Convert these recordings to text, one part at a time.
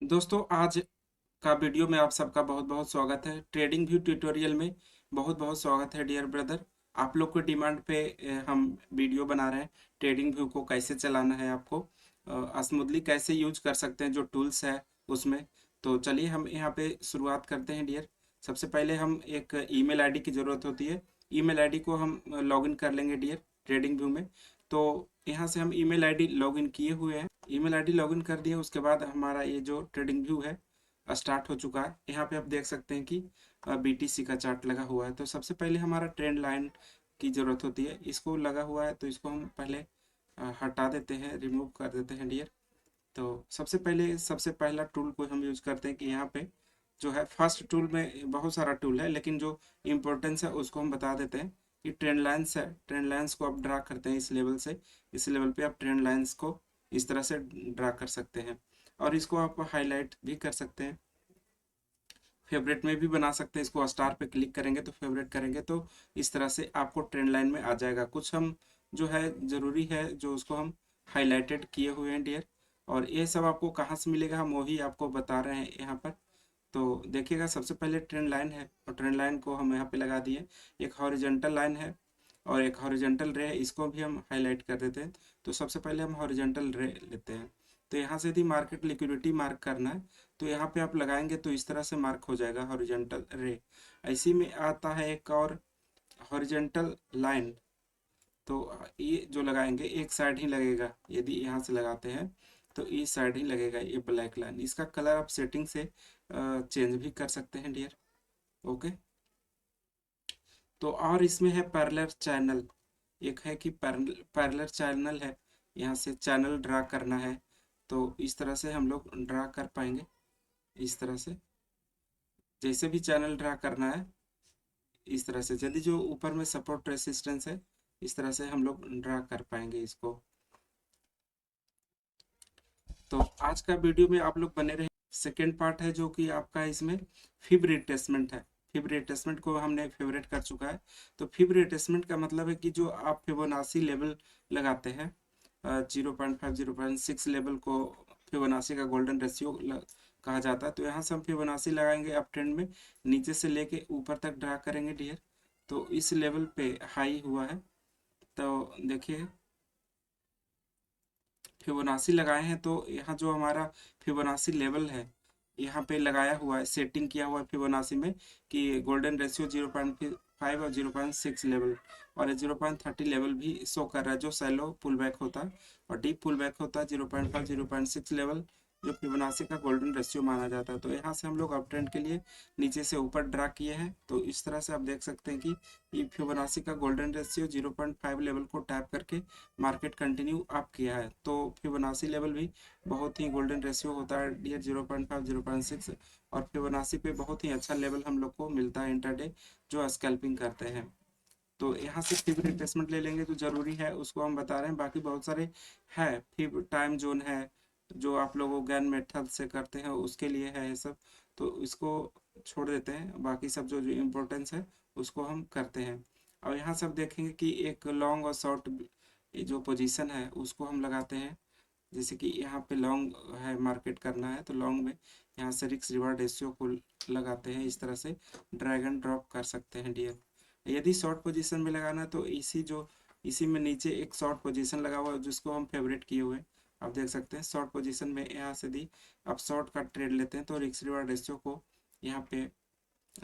दोस्तों आज का वीडियो में आप सबका बहुत बहुत स्वागत है। ट्रेडिंग व्यू ट्यूटोरियल में बहुत बहुत स्वागत है डियर ब्रदर। आप लोग को डिमांड पे हम वीडियो बना रहे हैं। ट्रेडिंग व्यू को कैसे चलाना है, आपको स्मूथली कैसे यूज कर सकते हैं, जो टूल्स है उसमें। तो चलिए हम यहाँ पे शुरुआत करते हैं डियर। सबसे पहले हम एक ईमेल आईडी की ज़रूरत होती है। ईमेल आईडी को हम लॉगिन कर लेंगे डियर ट्रेडिंग व्यू में। तो यहाँ से हम ईमेल आईडी लॉगिन किए हुए हैं। ईमेल आईडी लॉगिन कर दिए, उसके बाद हमारा ये जो ट्रेडिंग व्यू है स्टार्ट हो चुका है। यहाँ पे आप देख सकते हैं कि बीटीसी का चार्ट लगा हुआ है। तो सबसे पहले हमारा ट्रेंड लाइन की ज़रूरत होती है। इसको लगा हुआ है तो इसको हम पहले हटा देते हैं, रिमूव कर देते हैं डियर। तो सबसे पहला टूल को हम यूज करते हैं कि यहाँ पे जो है फर्स्ट टूल में बहुत सारा टूल है, लेकिन जो इम्पोर्टेंस है उसको हम बता देते हैं कि ट्रेंड लाइन्स है। ट्रेंड लाइन्स को आप ड्रा करते हैं इस लेवल से। इस लेवल पे आप ट्रेंड लाइन्स को इस तरह से ड्रा कर सकते हैं, और इसको आप हाईलाइट भी कर सकते हैं, फेवरेट में भी बना सकते हैं। इसको स्टार पे क्लिक करेंगे तो फेवरेट करेंगे तो इस तरह से आपको ट्रेंड लाइन में आ जाएगा। कुछ हम जो है ज़रूरी है जो उसको हम हाईलाइटेड किए हुए हैं डियर। और ये सब आपको कहाँ से मिलेगा हम वही आपको बता रहे हैं यहाँ पर। तो देखिएगा, सबसे पहले ट्रेंड लाइन है और ट्रेंड लाइन को हम यहाँ पे लगा दिए। एक हॉरिजॉन्टल लाइन है और एक हॉरिजॉन्टल रे है, इसको भी हम हाईलाइट कर देते हैं। तो सबसे पहले हम हॉरिजॉन्टल रे लेते हैं। तो यहाँ से यदि मार्केट लिक्विडिटी मार्क करना है तो यहाँ पे आप लगाएंगे तो इस तरह से मार्क हो जाएगा हॉरिजॉन्टल रे। ऐसी में आता है एक और हॉरिजॉन्टल लाइन। तो ये जो लगाएंगे एक साइड ही लगेगा, यदि यहाँ से लगाते हैं तो इस साइड ही लगेगा ये ब्लैक लाइन। इसका कलर आप सेटिंग से चेंज भी कर सकते हैं डियर। ओके। तो और इसमें है पैरेलल चैनल। एक है कि पैरेलल चैनल है, यहाँ से चैनल ड्रा करना है तो इस तरह से हम लोग ड्रा कर पाएंगे। इस तरह से जैसे भी चैनल ड्रा करना है इस तरह से, यदि जो ऊपर में सपोर्ट रेसिस्टेंस है इस तरह से हम लोग ड्रा कर पाएंगे इसको। तो आज का वीडियो में आप लोग बने रहे। सेकेंड पार्ट है जो कि आपका इसमें फिब रिट्रेसमेंट है। फिब रिट्रेसमेंट को हमने फेवरेट कर चुका है। तो फिब रिट्रेसमेंट का मतलब है कि जो आप फिबोनाची लेवल लगाते हैं 0.5 0.6 लेवल को फिबोनाची का गोल्डन रेशियो कहा जाता है। तो यहाँ से हम फिबोनाची लगाएंगे अप ट्रेंड में, नीचे से लेके ऊपर तक ड्रा करेंगे डियर। तो इस लेवल पे हाई हुआ है। तो देखिए फिबोनाची लगाए हैं तो यहाँ जो हमारा फिबोनाची लेवल है यहाँ पे लगाया हुआ है, सेटिंग किया हुआ है फिबोनाची में कि गोल्डन रेशियो 0.5 और 0.6 लेवल और 0.30 लेवल भी शो कर रहा है, जो सैलो पुल बैक होता है और डीप पुल बैक होता है 0.5 0.6 लेवल, जो फिबोनाची का गोल्डन रेशियो माना जाता है। तो यहाँ से हम लोग अप ट्रेंड के लिए नीचे से ऊपर ड्रा किए हैं। तो इस तरह से आप देख सकते हैं कि ये फिबोनाची का गोल्डन रेशियो 0.5 लेवल को टैप करके मार्केट कंटिन्यू अप किया है। तो फिबोनाची लेवल भी बहुत ही गोल्डन रेशियो होता है डियर 0.5 0.6, और फिबोनाची पे बहुत ही अच्छा लेवल हम लोग को मिलता है इंटरडे जो स्कैल्पिंग करते हैं। तो यहाँ से फिब रिट्रेसमेंट ले लेंगे तो जरूरी है, उसको हम बता रहे हैं। बाकी बहुत सारे है, फिब टाइम जोन है जो आप लोग गैन मेथड से करते हैं उसके लिए है ये सब। तो इसको छोड़ देते हैं, बाकी सब जो जो इम्पोर्टेंस है उसको हम करते हैं। और यहाँ सब देखेंगे कि एक लॉन्ग और शॉर्ट जो पोजीशन है उसको हम लगाते हैं। जैसे कि यहाँ पे लॉन्ग है, मार्केट करना है तो लॉन्ग में यहाँ से रिस्क रिवार्ड रेशियो को लगाते हैं। इस तरह से ड्रैग एंड ड्रॉप कर सकते हैं डियर। यदि शॉर्ट पोजीशन में लगाना है तो इसी में नीचे एक शॉर्ट पोजीशन लगा हुआ है जिसको हम फेवरेट किए हुए हैं। आप देख सकते हैं शॉर्ट पोजीशन में यहाँ से यदि आप शॉर्ट का ट्रेड लेते हैं तो रिस्क रिवार्ड रेशियो को यहाँ पे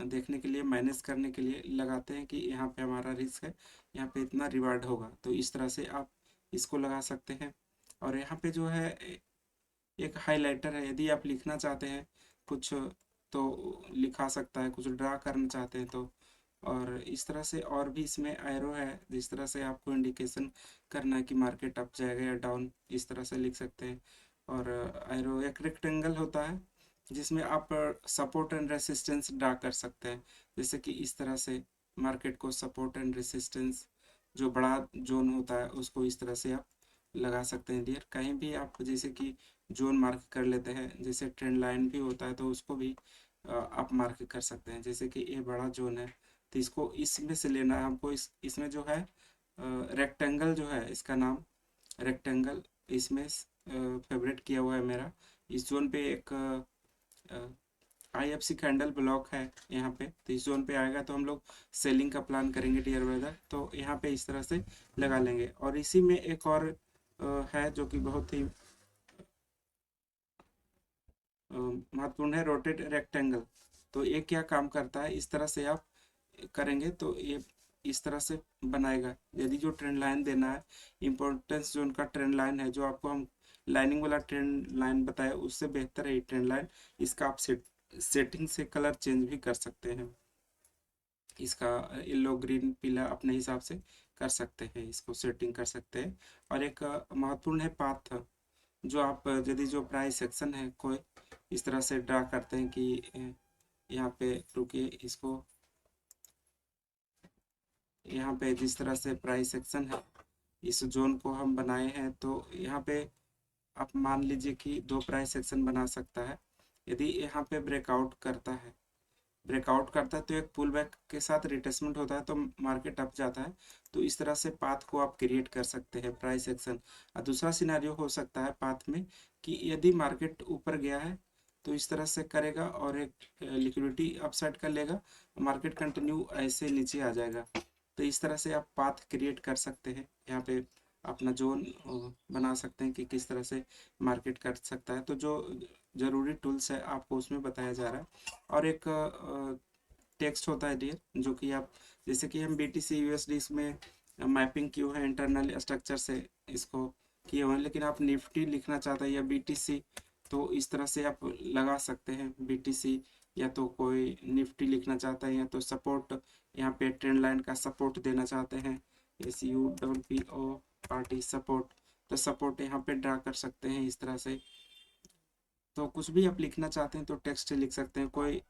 देखने के लिए, मैनेज करने के लिए लगाते हैं कि यहाँ पे हमारा रिस्क है, यहाँ पे इतना रिवार्ड होगा। तो इस तरह से आप इसको लगा सकते हैं। और यहाँ पे जो है एक हाइलाइटर है, यदि आप लिखना चाहते हैं कुछ तो लिखा सकता है, कुछ ड्रा करना चाहते हैं तो। और इस तरह से और भी इसमें एरो है जिस तरह से आपको इंडिकेशन करना है कि मार्केट अप जाएगा या डाउन, इस तरह से लिख सकते हैं। और एरो एक रेक्टेंगल होता है जिसमें आप सपोर्ट एंड रेसिस्टेंस ड्रा कर सकते हैं। जैसे कि इस तरह से मार्केट को सपोर्ट एंड रेसिस्टेंस जो बड़ा जोन होता है उसको इस तरह से आप लगा सकते हैं डियर। कहीं भी आप जैसे कि जोन मार्क कर लेते हैं, जैसे ट्रेंड लाइन भी होता है तो उसको भी आप मार्क कर सकते हैं। जैसे कि ये बड़ा जोन है तो इसको इसमें से लेना है हमको। इसमें जो है रेक्टेंगल जो है इसका नाम रेक्टेंगल, इसमें फेवरेट किया हुआ है मेरा। इस जोन पे एक IFC कैंडल ब्लॉक है यहाँ पे, तो इस जोन पे आएगा तो हम लोग सेलिंग का प्लान करेंगे डियर ब्रदर। तो यहाँ पे इस तरह से लगा लेंगे। और इसी में एक और है जो कि बहुत ही महत्वपूर्ण है, रोटेट रेक्टेंगल। तो ये क्या काम करता है, इस तरह से आप करेंगे तो ये इस तरह से बनाएगा। यदि जो ट्रेंड लाइन देना है, इम्पोर्टेंस जोन का ट्रेंड लाइन है, जो आपको हम लाइनिंग वाला ट्रेंड लाइन बताया उससे बेहतर है ये ट्रेंड लाइन। इसका आप सेटिंग से कलर चेंज भी कर सकते हैं। इसका येलो ग्रीन पीला अपने हिसाब से कर सकते हैं, इसको सेटिंग कर सकते हैं। और एक महत्वपूर्ण है पाथ, जो आप यदि जो प्राइस सेक्शन है कोई इस तरह से ड्रा करते हैं कि यहाँ पे रुकिए, इसको यहाँ पे जिस तरह से प्राइस सेक्शन है इस जोन को हम बनाए हैं, तो यहाँ पे आप मान लीजिए कि दो प्राइस सेक्शन बना सकता है। यदि यहाँ पे ब्रेकआउट करता है तो एक पुल बैक के साथ रिट्रेसमेंट होता है तो मार्केट अप जाता है। तो इस तरह से पाथ को आप क्रिएट कर सकते हैं प्राइस एक्शन। और दूसरा सिनेरियो हो सकता है पाथ में कि यदि मार्केट ऊपर गया है तो इस तरह से करेगा और एक लिक्विडिटी अपसाइड कर लेगा, मार्केट कंटिन्यू ऐसे नीचे आ जाएगा। तो इस तरह से आप पाथ क्रिएट कर सकते हैं, यहाँ पे अपना जोन बना सकते हैं कि किस तरह से मार्केट कर सकता है। तो जो जरूरी टूल्स है आपको उसमें बताया जा रहा है। और एक टेक्स्ट होता है डियर, जो कि आप जैसे कि हम BTC USD इसमें मैपिंग किए हैं इंटरनल स्ट्रक्चर से, इसको किए हुए हैं। लेकिन आप निफ्टी लिखना चाहते हैं या BTC, तो इस तरह से आप लगा सकते हैं BTC, या तो कोई निफ्टी लिखना चाहता है, या तो सपोर्ट यहाँ पे ट्रेंड लाइन का सपोर्ट देना चाहते हैं, SUPPORT सपोर्ट, तो सपोर्ट यहाँ पे ड्रा कर सकते हैं इस तरह से। तो कुछ भी आप लिखना चाहते हैं तो टेक्स्ट लिख सकते हैं। कोई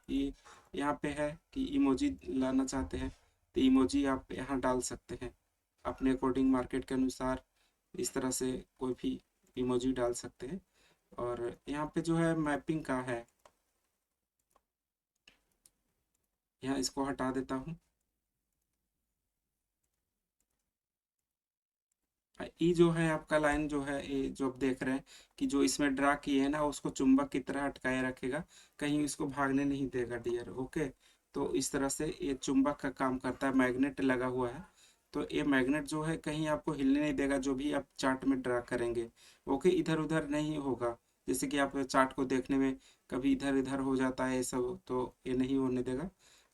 यहाँ पे है कि इमोजी लाना चाहते हैं तो इमोजी आप यहाँ डाल सकते हैं अपने अकॉर्डिंग, मार्केट के अनुसार इस तरह से कोई भी इमोजी डाल सकते हैं। और यहाँ पे जो है मैपिंग का है, यहाँ इसको हटा देता हूँ। ई जो है आपका लाइन जो है, ये जो आप देख रहे हैं कि जो इसमें ड्रा किए है ना, उसको चुंबक की तरह अटकाए रखेगा, कहीं इसको भागने नहीं देगा डियर। ओके, तो इस तरह से ये चुंबक का काम करता है, मैग्नेट लगा हुआ है। तो ये मैग्नेट जो है कहीं आपको हिलने नहीं देगा, जो भी आप चार्ट में ड्रा करेंगे। ओके, इधर उधर नहीं होगा। जैसे कि आप चार्ट को देखने में कभी इधर इधर हो जाता है ये सब, तो ये नहीं होने देगा।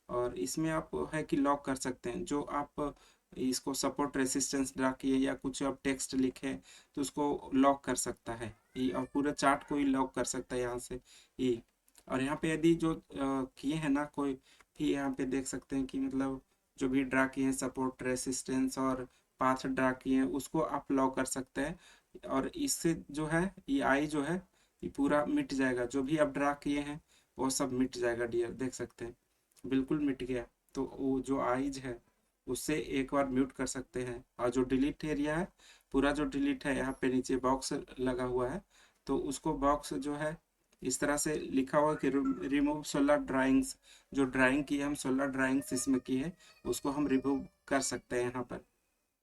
और इसमें आप है कि लॉक कर सकते हैं, जो आप इसको सपोर्ट रेसिस्टेंस ड्रा किए या कुछ आप टेक्स्ट लिखे तो उसको लॉक कर सकता है ये, और पूरा चार्ट को ही लॉक कर सकता है यहाँ से ये। और यहाँ पे यदि जो किए हैं ना कोई भी, यहाँ पे देख सकते हैं कि मतलब जो भी ड्रा किए हैं सपोर्ट रेसिस्टेंस और पाथ ड्रा किए हैं उसको आप लॉक कर सकते हैं। और इससे जो है ये आई जो है ये पूरा मिट जाएगा, जो भी आप ड्रा किए हैं वो सब मिट जाएगा डियर, देख सकते हैं बिल्कुल मिट गया। तो वो जो आईज है उससे एक बार म्यूट कर सकते हैं। और जो डिलीट एरिया है, पूरा जो डिलीट है, यहाँ पे नीचे बॉक्स लगा हुआ है, तो उसको बॉक्स जो है इस तरह से लिखा हुआ कि रिमूव 16 ड्राइंग्स, जो ड्राइंग की है हम 16 ड्राइंग्स इसमें की है उसको हम रिमूव कर सकते हैं यहाँ पर।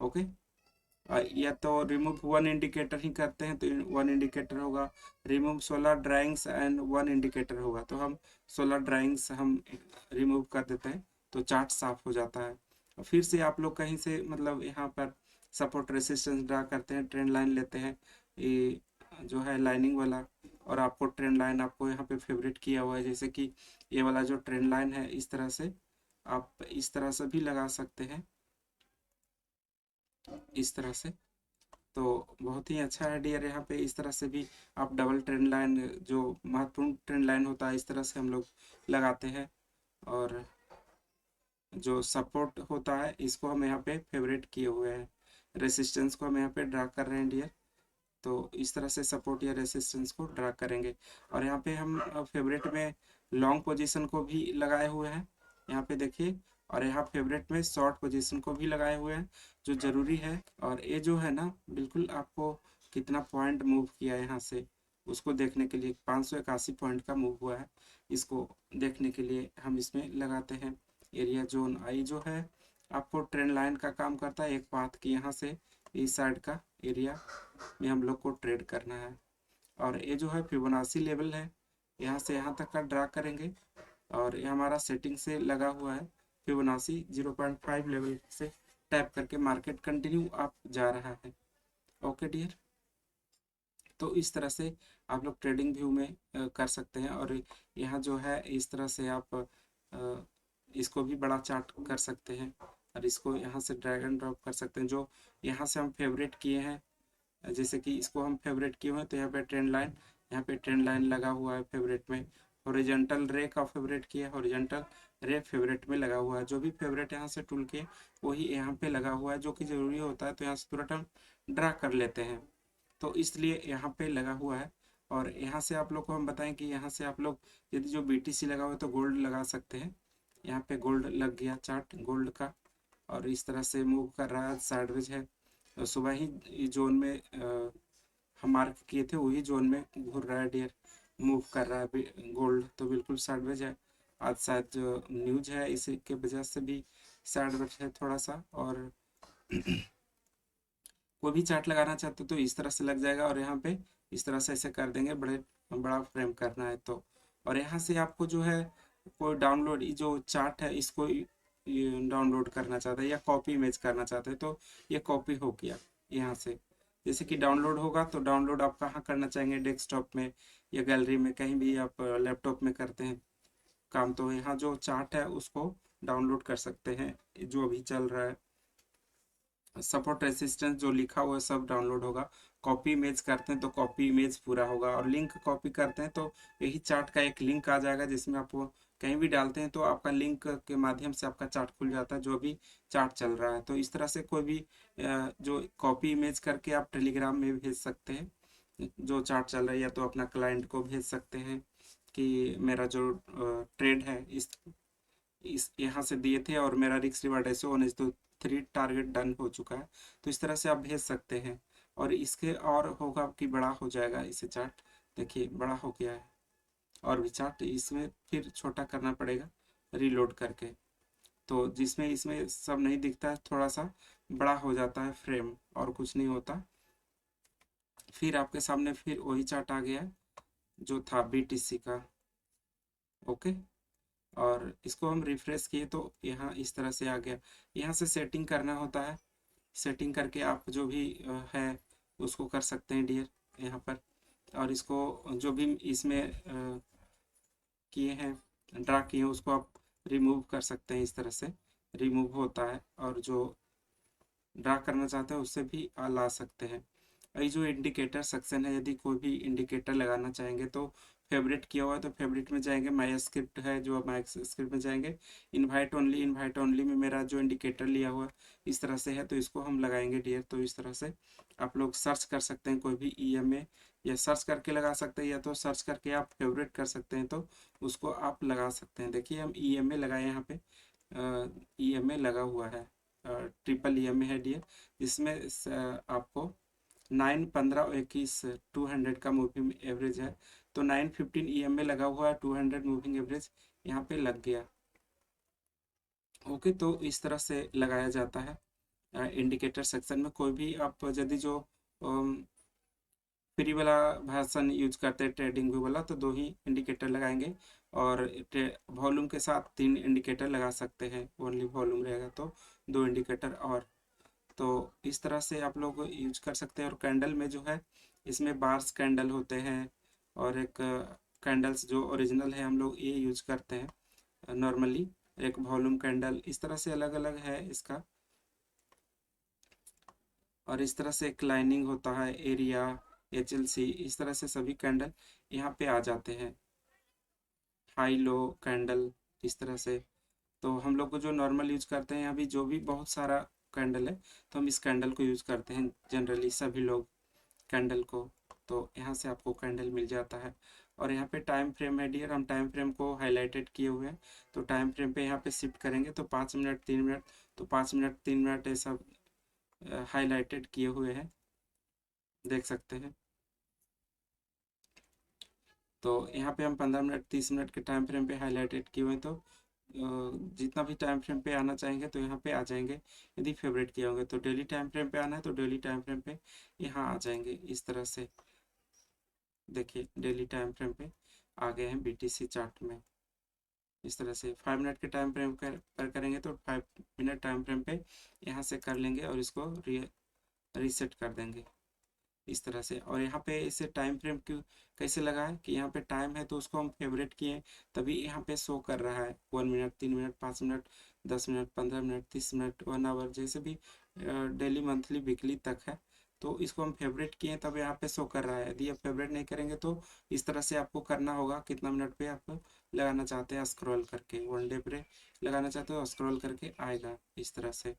ओके, या तो रिमूव वन इंडिकेटर ही करते हैं तो वन इंडिकेटर होगा, remove 16 drawings and one indicator होगा, तो हम 16 ड्राइंग्स हम रिमूव कर देते हैं तो चार्ट साफ हो जाता है। और फिर से आप लोग कहीं से मतलब यहाँ पर सपोर्ट रेसिस्टेंस ड्रा करते हैं, ट्रेंड लाइन लेते हैं ये जो है लाइनिंग वाला, और आपको ट्रेंड लाइन आपको यहाँ पे फेवरेट किया हुआ है, जैसे कि ये वाला जो ट्रेंड लाइन है इस तरह से आप इस तरह से भी लगा सकते हैं, इस तरह से। तो बहुत ही अच्छा है डियर, यहाँ पे इस तरह से भी आप डबल ट्रेंड लाइन, जो महत्वपूर्ण ट्रेंड लाइन होता है इस तरह से हम लोग लगाते हैं। और जो सपोर्ट होता है इसको हम यहाँ पे फेवरेट किए हुए हैं, रेसिस्टेंस को हम यहाँ पे ड्रा कर रहे हैं डियर। तो इस तरह से सपोर्ट या रेसिस्टेंस को ड्रा करेंगे। और यहाँ पे हम फेवरेट में लॉन्ग पोजीशन को भी लगाए हुए हैं, यहाँ पे देखिए। और यहाँ फेवरेट में शॉर्ट पोजीशन को भी लगाए हुए हैं, जो ज़रूरी है। और ये जो है ना बिल्कुल आपको कितना पॉइंट मूव किया है यहाँ से उसको देखने के लिए 581 पॉइंट का मूव हुआ है, इसको देखने के लिए हम इसमें लगाते हैं। एरिया जोन आई जो है आपको ट्रेंड लाइन का काम करता है, एक पाथ की यहाँ से इस साइड का एरिया में हम लोग को ट्रेड करना है। और ये जो है फिबोनाची लेवल है, यहाँ से यहाँ तक का ड्रा करेंगे और ये हमारा सेटिंग से लगा हुआ है। फिबोनाची 0.5 लेवल से टैप करके मार्केट कंटिन्यू अप जा रहा है। ओके डियर, तो इस तरह से आप लोग ट्रेडिंग व्यू में कर सकते हैं। और यहाँ जो है इस तरह से आप इसको भी बड़ा चार्ट कर सकते हैं और इसको यहाँ से ड्रैग एंड ड्रॉप कर सकते हैं। जो यहाँ से हम फेवरेट किए हैं, जैसे कि इसको हम फेवरेट किए हुए हैं, तो यहाँ पे ट्रेंड लाइन, यहाँ पे ट्रेंड लाइन लगा हुआ है फेवरेट में। हॉरिजॉन्टल रे का फेवरेट किया, हॉरिजॉन्टल रे फेवरेट में लगा हुआ है। जो भी फेवरेट यहाँ से टूल किए वही यहाँ पे लगा हुआ है, जो कि जरूरी होता है, तो यहाँ से तुरंत हम ड्रा कर लेते हैं, तो इसलिए यहाँ पे लगा हुआ है। और यहाँ से आप लोग को हम बताएं कि यहाँ से आप लोग यदि जो BTC लगा हुआ है तो गोल्ड लगा सकते हैं। यहाँ पे गोल्ड लग गया चार्ट गोल्ड का, और इस तरह से मूव कर रहा है, साइडवेज है। सुबह ही जोन में हम मार्क किए थे वही जोन में घूर रहा है डियर, मूव कर रहा है गोल्ड, तो बिल्कुल साइडवेज है। आज शायद जो न्यूज है इसी के वजह से भी साइडवेज है थोड़ा सा। और कोई भी चार्ट लगाना चाहते हो तो इस तरह से लग जाएगा, और यहाँ पे इस तरह से ऐसे कर देंगे, बड़ा फ्रेम करना है तो। और यहाँ से आपको जो है कोई डाउनलोड जो चार्ट है इसको डाउनलोड करना चाहता है या कॉपी इमेज करना चाहते हैं तो ये कॉपी हो गया यहाँ से। जैसे कि डाउनलोड होगा तो डाउनलोड आप कहाँ करना चाहेंगे, डेस्कटॉप में या गैलरी में, कहीं भी आप लैपटॉप में करते हैं काम, तो यहाँ जो चार्ट है उसको डाउनलोड कर सकते हैं जो अभी चल रहा है। सपोर्ट रेसिस्टेंस जो लिखा हुआ है सब डाउनलोड होगा। कॉपी इमेज करते हैं तो कॉपी इमेज पूरा होगा, और लिंक कॉपी करते हैं तो यही चार्ट का एक लिंक आ जाएगा, जिसमें आप वो कहीं भी डालते हैं तो आपका लिंक के माध्यम से आपका चार्ट खुल जाता है, जो भी चार्ट चल रहा है। तो इस तरह से कोई भी जो कॉपी इमेज करके आप टेलीग्राम में भेज सकते हैं जो चार्ट चल रहा है, या तो अपना क्लाइंट को भेज सकते हैं कि मेरा जो ट्रेड है इस यहाँ से दिए थे और मेरा रिस्क रिवार्ड ऐसे होने तो 3 टारगेट डन हो चुका है, तो इस तरह से आप भेज सकते हैं। और इसके और होगा कि बड़ा हो जाएगा इसे चार्ट, देखिए बड़ा हो गया है। और भी चार्ट इसमें फिर छोटा करना पड़ेगा रीलोड करके, तो जिसमें इसमें सब नहीं दिखता है, थोड़ा सा बड़ा हो जाता है फ्रेम, और कुछ नहीं होता। फिर आपके सामने फिर वही चार्ट आ गया जो था BTC का। ओके, और इसको हम रिफ्रेश किए तो यहाँ इस तरह से आ गया। यहाँ से सेटिंग करना होता है, सेटिंग करके आप जो भी है उसको कर सकते हैं डियर यहाँ पर। और इसको जो भी इसमें किए हैं, ड्रा किए हैं, उसको आप रिमूव कर सकते हैं, इस तरह से रिमूव होता है। और जो ड्रा करना चाहते हैं उससे भी ला सकते हैं। ये जो इंडिकेटर सेक्शन है, यदि कोई भी इंडिकेटर लगाना चाहेंगे तो फेवरेट किया हुआ है तो फेवरेट में जाएंगे, माई स्क्रिप्ट है जो माई स्क्रिप्ट में जाएंगे, इनवाइट ओनली में मेरा जो इंडिकेटर लिया हुआ इस तरह से है, तो इसको हम लगाएंगे डियर। तो इस तरह से आप लोग सर्च कर सकते हैं कोई भी EMA, या सर्च करके लगा सकते हैं, या तो सर्च करके आप फेवरेट कर सकते हैं तो उसको आप लगा सकते हैं। देखिए हम EMA लगाए, यहाँ पे EMA लगा हुआ है, ट्रिपल EMA है डियर, जिसमें आपको 9, 15 और 21 200 का मूविंग एवरेज है, तो 915 EMA लगा हुआ है, 200 मूविंग एवरेज यहाँ पे लग गया। ओके, तो इस तरह से लगाया जाता है इंडिकेटर सेक्शन में। कोई भी आप यदि जो फ्री वाला वर्जन यूज करते हैं ट्रेडिंग व्यू वाला, तो 2 ही इंडिकेटर लगाएंगे, और वॉल्यूम के साथ 3 इंडिकेटर लगा सकते हैं, ओनली वॉल्यूम रहेगा तो 2 इंडिकेटर। और तो इस तरह से आप लोग यूज कर सकते हैं। और कैंडल में जो है इसमें बार्स कैंडल होते हैं, और एक कैंडल्स जो ओरिजिनल है हम लोग ये यूज करते हैं नॉर्मली, एक वॉल्यूम कैंडल, इस तरह से अलग अलग है इसका। और इस तरह से एक लाइनिंग होता है, एरिया, HLC, इस तरह से सभी कैंडल यहाँ पे आ जाते हैं, हाई लो कैंडल, इस तरह से। तो हम लोग को जो नॉर्मल यूज करते हैं, अभी जो भी बहुत सारा कैंडल है तो हम इस कैंडल को यूज करते हैं जनरली सभी लोग कैंडल को। तो यहाँ से आपको कैंडल मिल जाता है। और यहाँ पे टाइम फ्रेम है डियर, हम टाइम फ्रेम को हाईलाइटेड किए हुए हैं, तो टाइम फ्रेम पे यहाँ पे शिफ्ट करेंगे तो 5 मिनट, 3 मिनट, तो 5 मिनट, 3 मिनट ये सब हाईलाइटेड किए हुए हैं, देख सकते हैं। तो यहाँ पे हम 15 मिनट, 30 मिनट के टाइम फ्रेम पे हाईलाइटेड किए हुए हैं, तो जितना भी टाइम फ्रेम पे आना चाहेंगे तो यहाँ पे आ जाएंगे। यदि फेवरेट किए होंगे तो डेली टाइम फ्रेम पे आना है तो डेली टाइम फ्रेम पे यहाँ आ जाएंगे, इस तरह से। देखिए डेली टाइम फ्रेम पे आ गए हैं बीटीसी चार्ट में। इस तरह से 5 मिनट के टाइम फ्रेम पर करेंगे तो 5 मिनट टाइम फ्रेम पे यहाँ से कर लेंगे और इसको रीसेट कर देंगे इस तरह से। और यहाँ पे इसे टाइम फ्रेम क्यों कैसे लगा है कि यहाँ पे टाइम है तो उसको हम फेवरेट किए, तभी यहाँ पे शो कर रहा है 1 minute, 3 minute, 5 minute, 10 minute, 15 minute, 30 minute, 1 hour, जैसे भी डेली, मंथली, वीकली तक है। तो इसको हम फेवरेट किए तब यहाँ पे शो कर रहा है। यदि आप फेवरेट नहीं करेंगे तो इस तरह से आपको करना होगा, कितना मिनट पे आप लगाना चाहते हैं स्क्रॉल करके, 1 डे पे लगाना चाहते हो स्क्रॉल करके आएगा। इस तरह से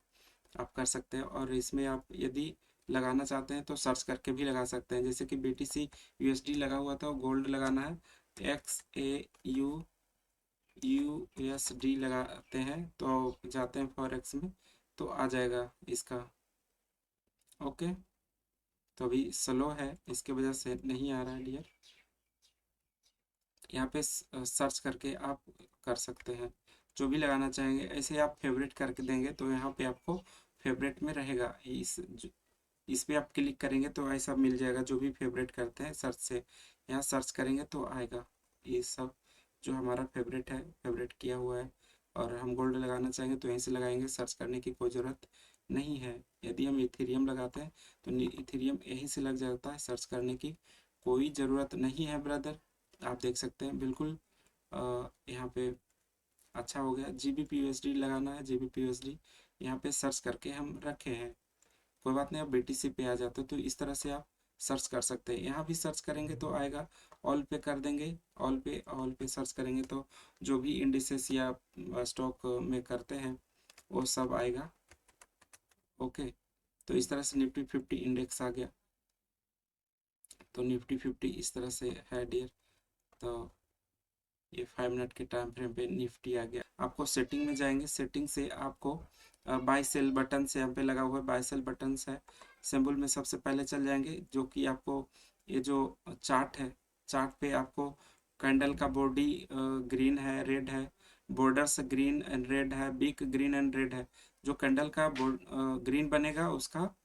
आप कर सकते हैं। और इसमें आप यदि लगाना चाहते हैं तो सर्च करके भी लगा सकते हैं, जैसे कि BTC USD लगा हुआ था, गोल्ड लगाना है XAUUSD लगाते हैं तो जाते हैं फॉरेक्स में तो आ जाएगा इसका। ओके, तो अभी स्लो है इसके वजह से नहीं आ रहा है डियर। यहाँ पे सर्च करके आप कर सकते हैं जो भी लगाना चाहेंगे। ऐसे आप फेवरेट करके देंगे तो यहाँ पे आपको फेवरेट में रहेगा। इस पे आप क्लिक करेंगे तो ऐसा मिल जाएगा जो भी फेवरेट करते हैं सर्च से, यहाँ सर्च करेंगे तो आएगा ये सब जो हमारा फेवरेट है, फेवरेट किया हुआ है। और हम गोल्ड लगाना चाहेंगे तो यहीं से लगाएंगे, सर्च करने की कोई ज़रूरत नहीं है। यदि हम इथेरियम लगाते हैं तो इथेरियम यहीं से लग जाता है, सर्च करने की कोई ज़रूरत नहीं है ब्रदर। आप देख सकते हैं बिल्कुल यहाँ पे अच्छा हो गया। GBP USD लगाना है, GBP USD यहाँ पे सर्च करके हम रखे हैं। कोई बात नहीं, आप BTC पे आ जाते हो तो इस तरह से आप सर्च कर सकते हैं। यहाँ भी सर्च करेंगे तो आएगा, ऑल पे कर देंगे, ऑल पे सर्च करेंगे तो जो भी इंडिसेस या स्टॉक में करते हैं वो सब आएगा। ओके, तो इस तरह से Nifty 50 इंडेक्स आ गया। तो Nifty 50 इस तरह से है डियर। तो ये 5 मिनट के टाइम फ्रेम पे निफ्टी आ गया। आपको सेटिंग में जाएंगे, सेटिंग से आपको बाय सेल बटन से यहाँ पे लगा हुआ है, बाय सेल बटन है सिंबल में सबसे पहले चल जाएंगे, जो कि आपको ये जो चार्ट है, चार्ट पे आपको कैंडल का बॉडी ग्रीन है, रेड है, बॉर्डर्स ग्रीन एंड रेड है, बिग ग्रीन एंड रेड है। जो कैंडल का ग्रीन बनेगा उसका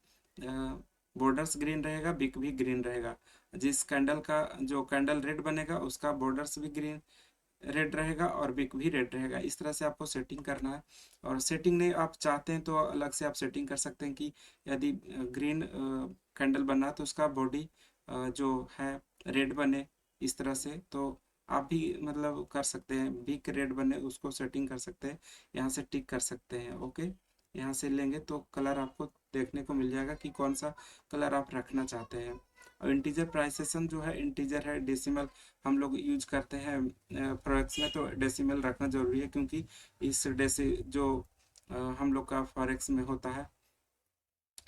बॉर्डर्स ग्रीन रहेगा, बिग भी ग्रीन रहेगा। जिस कैंडल का जो कैंडल रेड बनेगा उसका बॉर्डर्स भी ग्रीन रेड रहेगा और बिग भी रेड रहेगा। इस तरह से आपको सेटिंग करना है। और सेटिंग नहीं आप चाहते हैं तो अलग से आप सेटिंग कर सकते हैं कि यदि ग्रीन कैंडल बनना है तो उसका बॉडी जो है रेड बने, इस तरह से। तो आप भी मतलब कर सकते हैं, बिग रेड बने उसको सेटिंग कर सकते हैं, यहाँ से टिक कर सकते हैं। ओके, यहाँ से लेंगे तो कलर आपको देखने को मिल जाएगा कि कौन सा कलर आप रखना चाहते हैं। और इंटीजर प्राइसेशन जो है, इंटीजर है, डेसिमल हम लोग यूज करते हैं फॉरेक्स में, तो डेसिमल रखना जरूरी है क्योंकि इस जो हम लोग का फॉरेक्स में होता है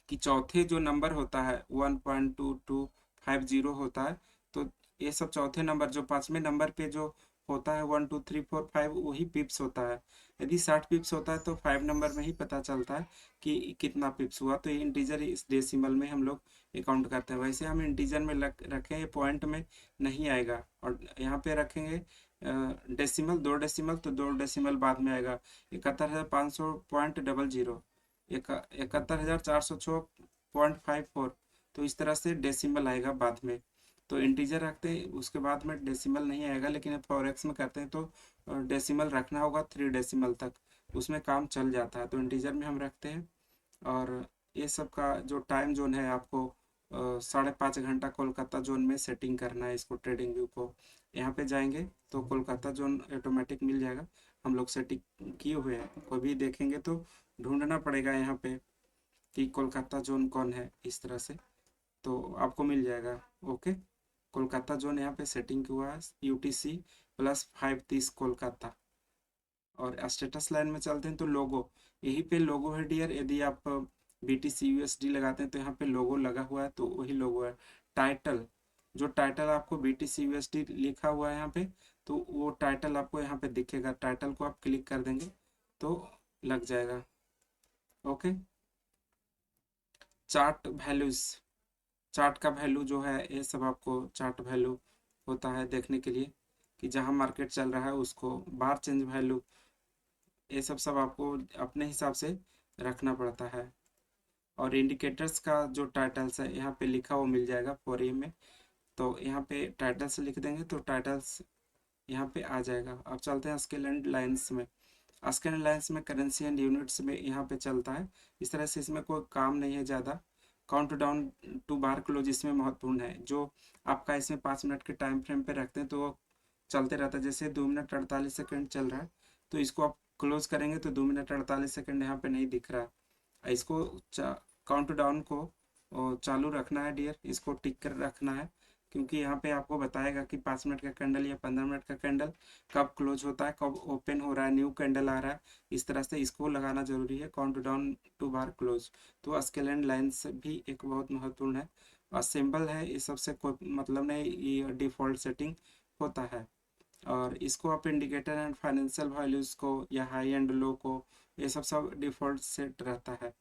कि चौथे जो नंबर होता है 1.2250 होता है। तो ये सब चौथे नंबर, जो पांचवें नंबर पे जो होता है 1 2 3 4 5, वही पिप्स होता है। यदि 60 पिप्स होता है तो 5 नंबर में ही पता चलता है कि कितना पिप्स हुआ। तो ये इंटीजर इस डेसिमल में हम लोग अकाउंट करते हैं। वैसे हम इंटीजर में रखें, ये पॉइंट में नहीं आएगा। और यहाँ पे रखेंगे डेसिमल, 2 डेसिमल, तो 2 डेसिमल बाद में आएगा। 71,500.00, 71,406.54। तो इस तरह से डेसिमल आएगा बाद में। तो इंटीजर रखते हैं उसके बाद में डेसिमल नहीं आएगा, लेकिन फॉरेक्स में करते हैं तो डेसिमल रखना होगा 3 डेसिमल तक, उसमें काम चल जाता है। तो इंटीजर में हम रखते हैं। और ये सब का जो टाइम जोन है आपको 5.5 घंटा कोलकाता जोन में सेटिंग करना है इसको, ट्रेडिंग व्यू को। यहाँ पे जाएंगे तो कोलकाता जोन ऑटोमेटिक मिल जाएगा, हम लोग सेटिंग किए हुए हैं। कोई भी देखेंगे तो ढूंढना पड़ेगा यहाँ पे कि कोलकाता जोन कौन है, इस तरह से तो आपको मिल जाएगा। ओके, कोलकाता जोन यहाँ पे सेटिंग हुआ है, UTC +530 कोलकाता। और स्टेटस लाइन में चलते हैं तो लोगो, यही पे लोगो है डियर। यदि आप BTC USD लगाते हैं तो यहाँ पे लोगो लगा हुआ है, तो वही लोगो है। टाइटल, जो टाइटल आपको BTC USD लिखा हुआ है यहाँ पे, तो वो टाइटल आपको यहाँ पे दिखेगा। टाइटल को आप क्लिक कर देंगे तो लग जाएगा। ओके, चार्ट वैल्यूज, चार्ट का वैल्यू जो है ये सब आपको चार्ट वैल्यू होता है देखने के लिए कि जहाँ मार्केट चल रहा है उसको। बार चेंज वैल्यू, ये सब आपको अपने हिसाब से रखना पड़ता है। और इंडिकेटर्स का जो टाइटल्स है यहाँ पे लिखा वो मिल जाएगा फॉर में। तो यहाँ पे टाइटल्स लिख देंगे तो टाइटल्स यहाँ पे आ जाएगा। अब चलते हैं स्केल एंड लाइन्स में। स्केल एंड लाइन्स में करेंसी एंड यूनिट्स में यहाँ पे चलता है। इस तरह से इसमें कोई काम नहीं है ज़्यादा। Count down to bar close इसमें महत्वपूर्ण है। जो आपका इसमें 5 मिनट के टाइम फ्रेम पे रखते हैं तो वो चलते रहता है। जैसे 2 मिनट 48 सेकेंड चल रहा है तो इसको आप क्लोज करेंगे तो 2 मिनट 48 सेकेंड यहाँ पे नहीं दिख रहा। इसको काउंट डाउन को चालू रखना है डियर, इसको टिक कर रखना है, क्योंकि यहाँ पे आपको बताएगा कि 5 मिनट का कैंडल या 15 मिनट का कैंडल कब क्लोज होता है, कब ओपन हो रहा है, न्यू कैंडल आ रहा है। इस तरह से इसको लगाना जरूरी है, count down to bar close. तो स्केल एंड लाइन्स भी एक बहुत महत्वपूर्ण है। और सिंबल है, ये सबसे कोई मतलब नहीं, ये डिफ़ॉल्ट सेटिंग होता है। और इसको आप इंडिकेटर एंड फाइनेंशियल वैल्यूज़ को या हाई एंड लो को, ये सब सब डिफ़ॉल्ट सेट रहता है।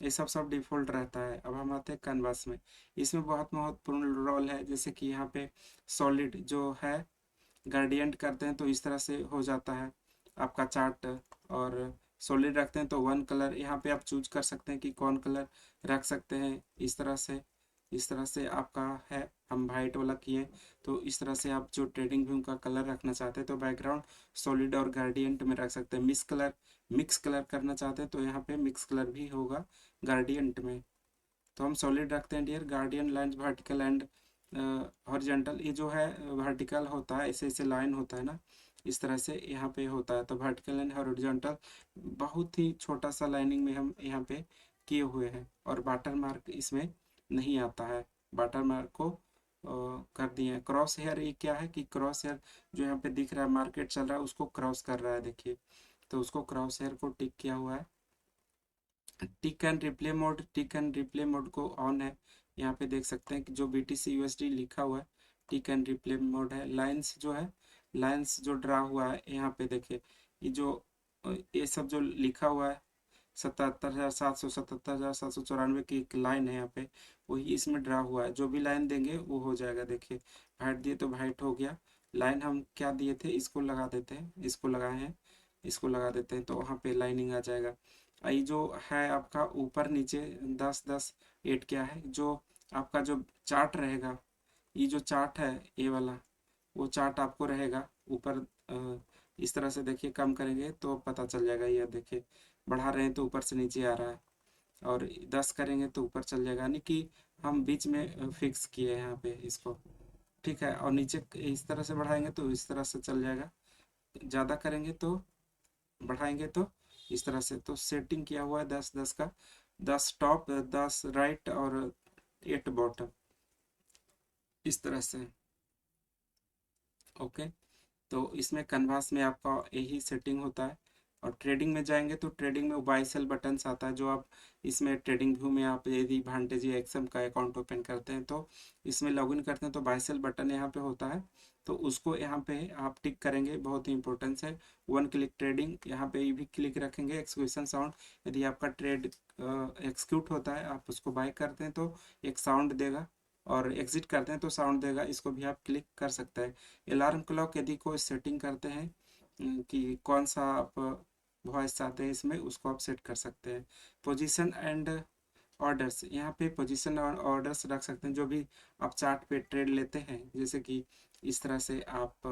ये सब डिफ़ॉल्ट रहता है। अब हम आते हैं कैनवास में। इसमें बहुत महत्वपूर्ण रोल है, जैसे कि यहाँ पे सॉलिड जो है ग्रेडियंट करते हैं तो इस तरह से हो जाता है आपका चार्ट। और सॉलिड रखते हैं तो वन कलर यहाँ पे आप चूज कर सकते हैं कि कौन कलर रख सकते हैं। इस तरह से आपका है। हम वाइट वाला किए तो इस तरह से आप जो ट्रेडिंग व्यू का कलर रखना चाहते हैं तो बैकग्राउंड सॉलिड और ग्रेडियंट में रख सकते हैं। मिक्स कलर करना चाहते हैं तो यहाँ पे मिक्स कलर भी होगा ग्रेडियंट में। तो हम सॉलिड रखते हैं dear. Guardian line vertical and horizontal, ये जो है वर्टिकल होता है, ऐसे ऐसे लाइन होता है ना, इस तरह से यहाँ पे होता है। तो वर्टिकल एंड हॉरिजॉन्टल बहुत ही छोटा सा लाइनिंग में हम यहाँ पे किए हुए हैं। और वाटर मार्क इसमें नहीं आता है, वाटर मार्क को कर दिए हैं। क्रॉस हेयर, ये क्या है कि क्रॉस हेयर जो यहाँ पे दिख रहा है मार्केट चल रहा है उसको क्रॉस कर रहा है, देखिए। तो उसको क्रॉस हेयर को टिक किया हुआ है। टिक एंड रिप्ले मोड को ऑन है। यहाँ पे देख सकते हैं कि जो BTC USD लिखा हुआ है टिक एंड रिप्ले मोड है। लाइंस जो है, लाइंस जो ड्रा हुआ है यहाँ पे देखिए, ये सब जो लिखा हुआ है 77,700 77,794 की एक लाइन है यहाँ पे, वही इसमें ड्रा हुआ है। जो भी लाइन देंगे वो हो जाएगा। देखिए वाइट दिए तो वाइट हो गया। लाइन हम क्या दिए थे, इसको लगा देते हैं, इसको लगाए हैं, इसको लगा देते हैं तो वहाँ पे लाइनिंग आ जाएगा। ये जो है आपका ऊपर नीचे 10 10 8 क्या है, जो आपका जो चार्ट रहेगा, ये जो चार्ट है ये वाला, वो चार्ट आपको रहेगा ऊपर। इस तरह से देखिए, कम करेंगे तो पता चल जाएगा। ये देखिए बढ़ा रहे हैं तो ऊपर से नीचे आ रहा है, और 10 करेंगे तो ऊपर चल जाएगा, यानी कि हम बीच में फिक्स किए हैं यहाँ पे इसको। ठीक है, और नीचे इस तरह से बढ़ाएंगे तो इस तरह से चल जाएगा, ज़्यादा करेंगे तो बढ़ाएंगे तो इस तरह से। तो सेटिंग किया हुआ है 10 10 का, 10 टॉप 10 राइट और 8 बॉटम, इस तरह से। ओके, तो इसमें कन्वास में आपका यही सेटिंग होता है। और ट्रेडिंग में जाएंगे तो ट्रेडिंग में बाय सेल बटन्स आता है, जो आप इसमें ट्रेडिंग व्यू में आप यदि भांटेज या एक्सएम का अकाउंट ओपन करते हैं तो इसमें लॉगिन करते हैं तो बाय सेल बटन यहाँ पे होता है, तो उसको यहाँ पे आप टिक करेंगे, बहुत ही इंपॉर्टेंस है। वन क्लिक ट्रेडिंग, यहाँ पे भी क्लिक रखेंगे। एक्सक्यूशन साउंड, यदि आपका ट्रेड एक्सक्यूट होता है, आप उसको बाय करते हैं तो एक साउंड देगा, और एग्जिट करते हैं तो साउंड देगा, इसको भी आप क्लिक कर सकते हैं। अलार्म क्लॉक, यदि कोई सेटिंग करते हैं कि कौन सा आप वॉइस चाहते हैं इसमें, उसको आप सेट कर सकते हैं। पोजीशन एंड ऑर्डर्स, यहाँ पे पोजीशन और ऑर्डर्स रख सकते हैं, जो भी आप चार्ट पे ट्रेड लेते हैं। जैसे कि इस तरह से आप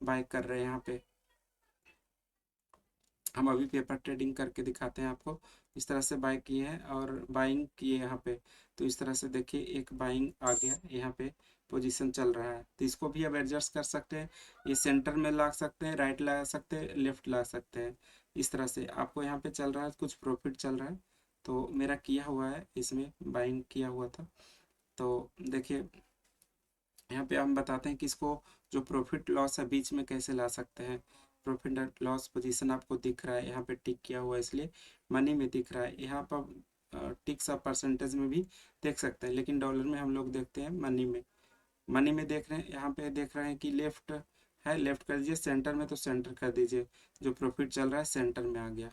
बाय कर रहे हैं, यहाँ पे हम अभी पेपर ट्रेडिंग करके दिखाते हैं आपको। इस तरह से बाय किए हैं और बाइंग किए यहाँ पे, तो इस तरह से देखिए एक बाइंग आ गया यहाँ पे, पोजीशन चल रहा है। तो इसको भी अब एडजस्ट कर सकते हैं, ये सेंटर में ला सकते हैं, राइट ला सकते हैं, लेफ्ट ला सकते हैं। इस तरह से आपको यहाँ पे चल रहा है, कुछ प्रॉफिट चल रहा है, तो मेरा किया हुआ है, इसमें बाइंग किया हुआ था। तो देखिए यहाँ पे हम बताते हैं कि इसको जो प्रॉफिट लॉस है बीच में कैसे ला सकते हैं। प्रॉफिट एंड लॉस पोजीशन आपको दिख रहा है, यहाँ पे टिक किया हुआ है इसलिए मनी में दिख रहा है। यहाँ पर टिक्स आप परसेंटेज में भी देख सकते हैं, लेकिन डॉलर में हम लोग देखते हैं मनी में। मनी में देख रहे हैं, यहाँ पे देख रहे हैं कि लेफ्ट है, लेफ्ट कर दीजिए, सेंटर में तो सेंटर कर दीजिए, जो प्रॉफिट चल रहा है सेंटर में आ गया।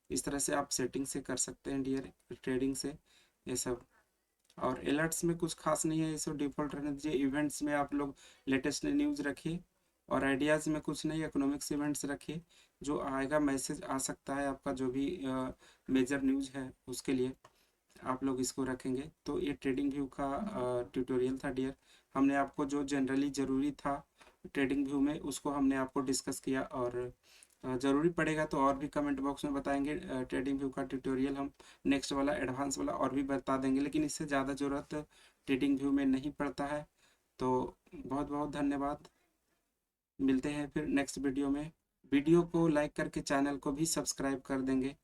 इस तरह से आप सेटिंग से कर सकते हैं डियर, ट्रेडिंग से ये सब। और अलर्ट्स में कुछ खास नहीं है, ये सब डिफ़ॉल्ट रहने दीजिए। इवेंट्स में आप लोग लेटेस्ट न्यूज़ रखिए, और आइडियाज़ में कुछ नहीं, इकोनॉमिक्स इवेंट्स रखिए, जो आएगा मैसेज आ सकता है आपका, जो भी मेजर न्यूज़ है उसके लिए आप लोग इसको रखेंगे। तो ये ट्रेडिंग व्यू का ट्यूटोरियल था डियर। हमने आपको जो जनरली ज़रूरी था ट्रेडिंग व्यू में उसको हमने आपको डिस्कस किया, और ज़रूरी पड़ेगा तो और भी कमेंट बॉक्स में बताएंगे। ट्रेडिंग व्यू का ट्यूटोरियल हम नेक्स्ट वाला एडवांस वाला और भी बता देंगे, लेकिन इससे ज़्यादा ज़रूरत ट्रेडिंग व्यू में नहीं पड़ता है। तो बहुत बहुत धन्यवाद, मिलते हैं फिर नेक्स्ट वीडियो में। वीडियो को लाइक करके चैनल को भी सब्सक्राइब कर देंगे।